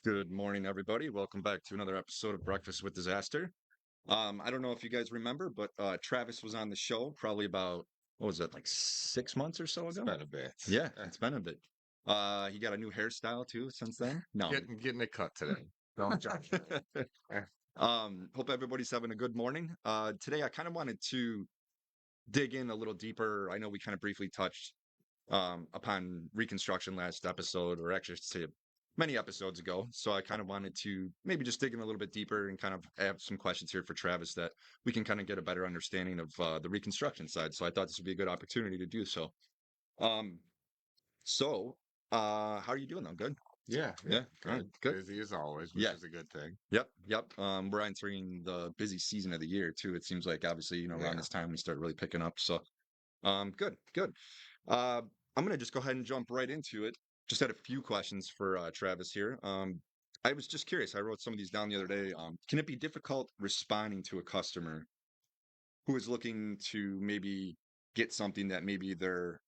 Good morning, everybody. Welcome back to another episode of Breakfast with Disaster. I don't know if you guys remember, but Travis was on the show probably about, what was it, like 6 months or so It's ago? been a bit. Yeah, it's been a bit. He got a new hairstyle too since then. No. Getting it cut today. Don't judge me. Eh, Hope everybody's having a good morning. Today I kind of wanted to dig in a little deeper. I know we kind of briefly touched upon Reconstruction last episode, or actually I should say many episodes ago. So I kind of wanted to maybe just dig in a little bit deeper and kind of have some questions here for Travis that we can kind of get a better understanding of the Reconstruction side. So I thought this would be a good opportunity to do so. Um, so how are you doing though? Good. Yeah, Yeah. yeah, All right. good. Good. Busy as always, which Yeah. is a good thing. Yep. Yep. We're entering the busy season of the year too. It seems like obviously, around Yeah. this time we start really picking up. So good, good. Uh, I'm gonna just go ahead and jump right into it. Just had a few questions for Travis here. I was just curious. I wrote some of these down the other day. Can it be difficult responding to a customer who is looking to maybe get something that maybe their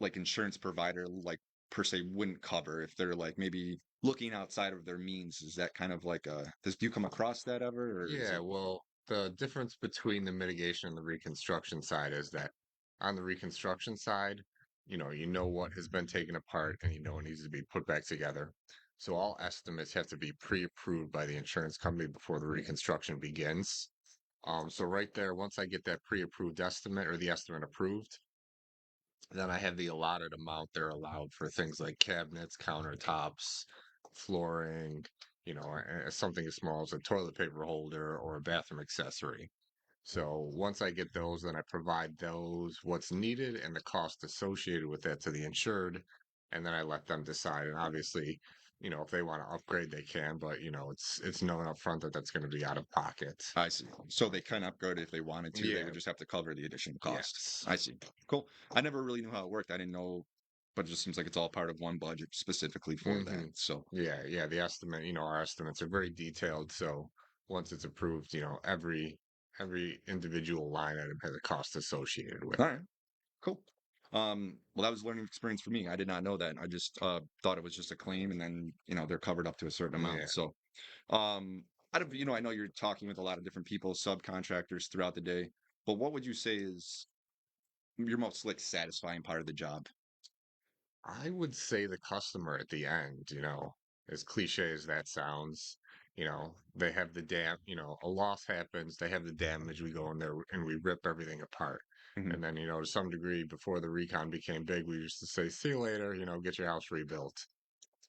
like insurance provider like per se wouldn't cover if they're like maybe looking outside of their means? Is that kind of like do you come across that ever, or is Yeah, it? well, the difference between the mitigation and the reconstruction side is that on the reconstruction side, you know what has been taken apart and you know it needs to be put back together. So all estimates have to be pre-approved by the insurance company before the reconstruction begins. So right there, once I get that pre-approved estimate or the estimate approved, then I have the allotted amount they're allowed for things like cabinets, countertops, flooring, something as small as a toilet paper holder or a bathroom accessory. So once I get those, then I provide those what's needed and the cost associated with that to the insured, and then I let them decide. And obviously, if they want to upgrade, they can, but it's known up front that that's going to be out of pocket. I see. So they can upgrade it if they wanted to. They Yeah. would just have to cover the additional cost. Yes. I see. Cool. I never really knew how it worked. I didn't know, but it just seems like it's all part of one budget specifically for that. hmm So, Yeah, yeah. The estimate, our estimates are very detailed. So once it's approved, every individual line item has a cost associated with all it. right, cool. Well, that was a learning experience for me. I did not know that. I just thought it was just a claim, and then they're covered up to a certain amount. Yeah. So, um, out of I know you're talking with a lot of different people, subcontractors throughout the day. But what would you say is your most like satisfying part of the job? I would say the customer at the end, as cliche as that sounds, they have the a loss happens, they have the damage, we go in there and we rip everything apart. Hmm. And then, to some degree, before the recon became big, we used to say, see you later, get your house rebuilt.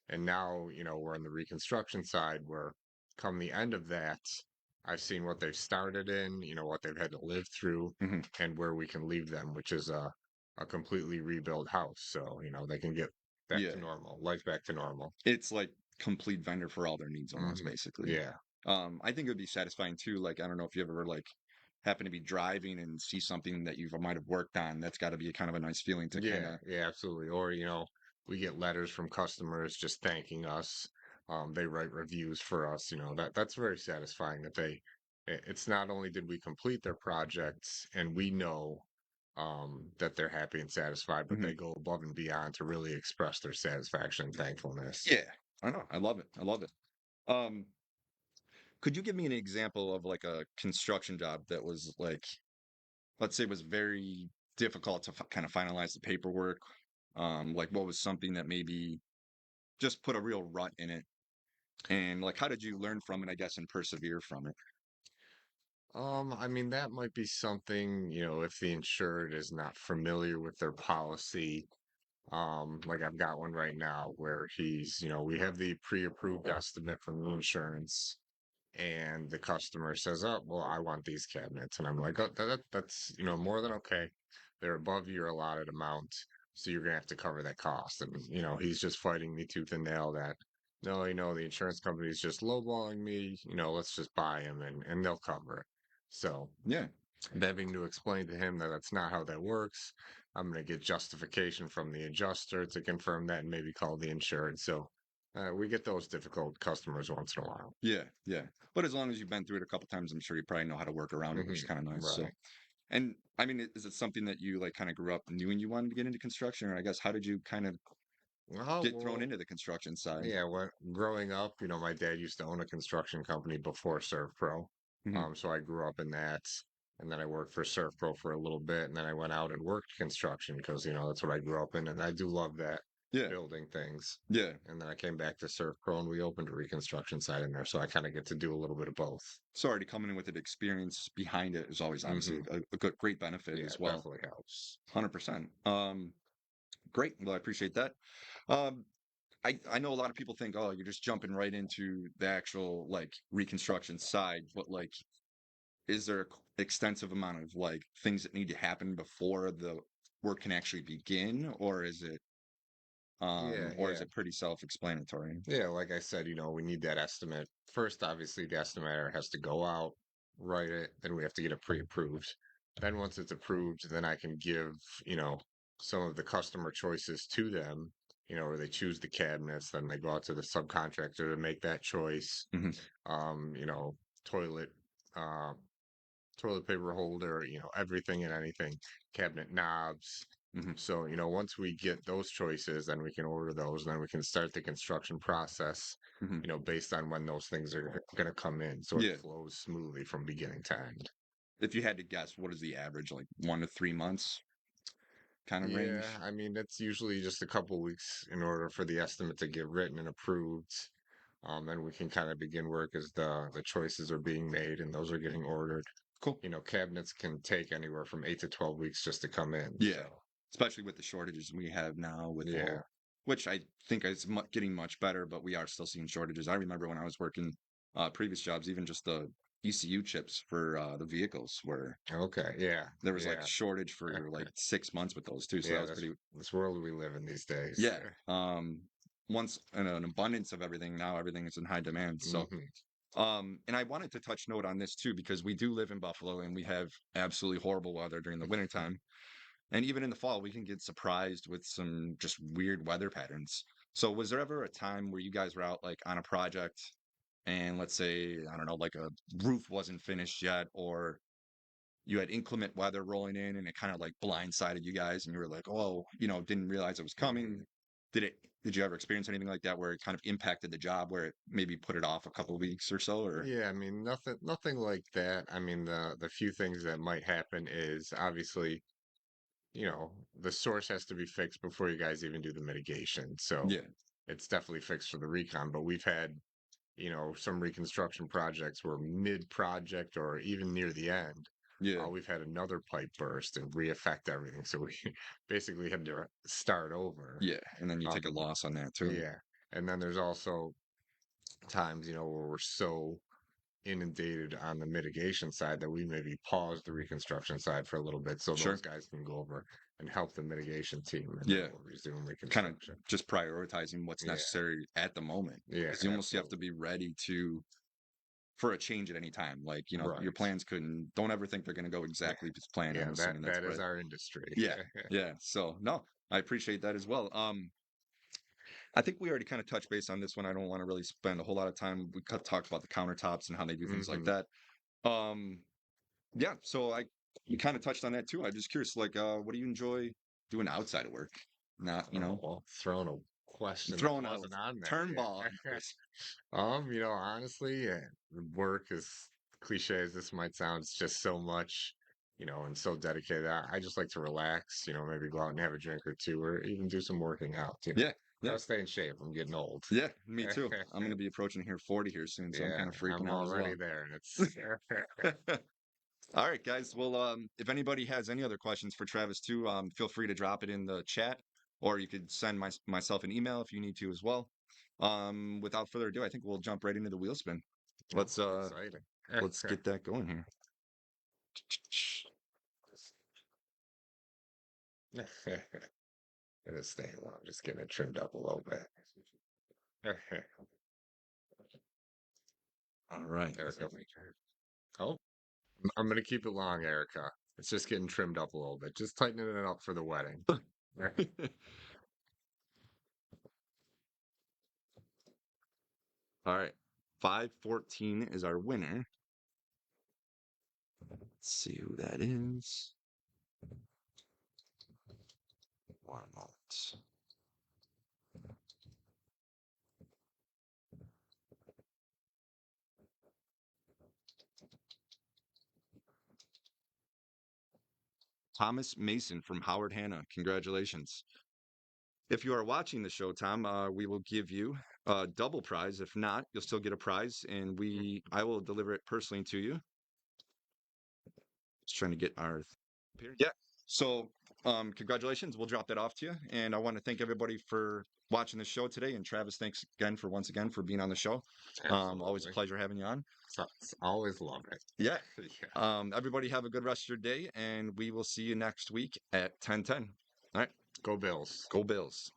And now, we're on the reconstruction side where come the end of that, I've seen what they've started in, what they've had to live through Hmm. and where we can leave them, which is a completely rebuilt house. So, they can get back Yeah. to normal, life back to normal. It's like complete vendor for all their needs almost hmm basically. Yeah. I think it would be satisfying too. Like, I don't know if you ever like happen to be driving and see something that you might have worked on. That's got to be kind of a nice feeling to kind Yeah, of, yeah, absolutely. Or, we get letters from customers just thanking us. They write reviews for us, that's very satisfying that it's not only did we complete their projects and we know that they're happy and satisfied, but Mhm. they go above and beyond to really express their satisfaction and thankfulness. Yeah, I know. I love it. I love it. Um, could you give me an example of like a construction job that was like, let's say, was very difficult to kind of finalize the paperwork? Like what was something that maybe just put a real rut in it? And like, how did you learn from it, I guess, and persevere from it? I mean, that might be something, if the insured is not familiar with their policy. Like I've got one right now where we have the pre-approved estimate from the insurance, and the customer says, "Oh, well, I want these cabinets," and I'm like, "Oh, that's more than okay. They're above your allotted amount, so you're gonna have to cover that cost." And he's just fighting me tooth and nail that. No, the insurance company is just lowballing me. Let's just buy them and they'll cover it. So Yeah. I'm having to explain to him that that's not how that works. I'm going to get justification from the adjuster to confirm that and maybe call the insured. So we get those difficult customers once in a while. Yeah, yeah. But as long as you've been through it a couple times, I'm sure you probably know how to work around it, which is kind of nice. So, Right. and I mean, is it something that you like kind of grew up knowing you wanted to get into construction, or I guess how did you kind of Oh, get thrown well, into the construction side? yeah, when growing up, my dad used to own a construction company before Surf Pro. Hmm. So I grew up in that. And then I worked for Surf Pro for a little bit. And then I went out and worked construction because, that's what I grew up in. And I do love that, Yeah, building things. yeah. And then I came back to Surf Pro and we opened a reconstruction side in there. So I kind of get to do a little bit of both. So already coming in with an experience behind it is always obviously Hmm. a good, great benefit Yeah, as it well. definitely helps. 100%. Great. Well, I appreciate that. Um, I know a lot of people think, oh, you're just jumping right into the actual like reconstruction side, but like, is there a extensive amount of like things that need to happen before the work can actually begin, Yeah, or is yeah. it pretty self-explanatory? Yeah, like I said, we need that estimate. First, obviously, the estimator has to go out, write it, then we have to get it pre-approved. Then once it's approved, then I can give, you know, some of the customer choices to them, where they choose the cabinets, then they go out to the subcontractor to make that choice. Hmm. Um, you know, toilet, uh, toilet paper holder, everything and anything, cabinet knobs. Hmm. So, once we get those choices, then we can order those, and then we can start the construction process, Hmm. based on when those things are going to come in. So it Yeah. flows smoothly from beginning to end. If you had to guess, what is the average, like 1 to 3 months kind of Yeah, range? I mean, it's usually just a couple weeks in order for the estimate to get written and approved. Then we can kind of begin work as the choices are being made and those are getting ordered. Cool. Cabinets can take anywhere from 8 to 12 weeks just to come in. Yeah, So, especially with the shortages we have now with yeah. all, which I think is getting much better, but we are still seeing shortages. I remember when I was working previous jobs, even just the ECU chips for the vehicles where Okay. Yeah. there was like Yeah. shortage for like 6 months with those too. So that Yeah, was pretty, this world we live in these days. yeah. Once an abundance of everything, now everything is in high demand. So, Hmm. and I wanted to touch note on this too, because we do live in Buffalo and we have absolutely horrible weather during the wintertime. And even in the fall, we can get surprised with some just weird weather patterns. So, was there ever a time where you guys were out like on a project and let's say, I don't know, like a roof wasn't finished yet, or you had inclement weather rolling in and it kind of like blindsided you guys and you were like, oh, didn't realize it was Hmm. coming? Did you ever experience anything like that where it kind of impacted the job where it maybe put it off a couple of weeks or so, or Yeah, I mean nothing like that. I mean the few things that might happen is obviously, the source has to be fixed before you guys even do the mitigation. So yeah, it's definitely fixed for the recon, but we've had, some reconstruction projects where mid-project or even near the end, yeah, we've had another pipe burst and reaffect everything. So we basically had to start over. yeah, and then you take a Um, loss on that too. yeah. And then there's also times, where we're so inundated on the mitigation side that we maybe pause the reconstruction side for a little bit so those Sure. guys can go over and help the mitigation team and then Yeah. we'll resume Kind of reconstruction. just prioritizing what's Yeah, necessary at the moment yeah, because you almost have to absolutely. be ready to for a change at any time. Like, your Right. plans couldn't don't ever think they're going to go Yeah. exactly as planned. I'm Yeah, that assuming that's that is right. our industry. Yeah. Yeah. So, no, I appreciate that as well. I think we already kind of touched base on this one. I don't want to really spend a whole lot of time. We talked about the countertops and how they do things like Hmm. that. Um, yeah, so we kind of touched on that too. I'm just curious, like, what do you enjoy doing outside of work? Not, Oh, well, throwing a question that throwing a wasn't on there. turnball. Yeah. Honestly, yeah, work is cliche as this might sound, it's just so much, and so dedicated. I just like to relax, maybe go out and have a drink or two, or even do some working out. Yeah, yeah, Gotta stay in shape. I'm getting old. yeah. Me too. I'm gonna be approaching here 40 here soon, so I'm Yeah, kind of freaking I'm out as already well. there, and it's All right, guys. Well, if anybody has any other questions for Travis too, feel free to drop it in the chat, or you could send myself an email if you need to as well. Without further ado, I think we'll jump right into the wheel spin. oh, Let's exciting. let's get that going here. Gonna stay long, just getting it trimmed up a little bit. All right. Erica. Oh, I'm gonna keep it long, Erica. It's just getting trimmed up a little bit, just tightening it up for the wedding. All right. 514 is our winner. Let's see who that is. One moment. Thomas Mason from Howard Hanna. Congratulations. If you are watching the show, Tom, we will give you a double prize. If not, you'll still get a prize, and I will deliver it personally to you. Just trying to get our here. Yeah. So, congratulations. We'll drop that off to you. And I want to thank everybody for watching the show today. And Travis, thanks again for once again for being on the show. Always a Absolutely. pleasure having you on. Always love it. Yeah. Yeah. Everybody have a good rest of your day, and we will see you next week at 10:10. All right. Go Bills. Go Bills.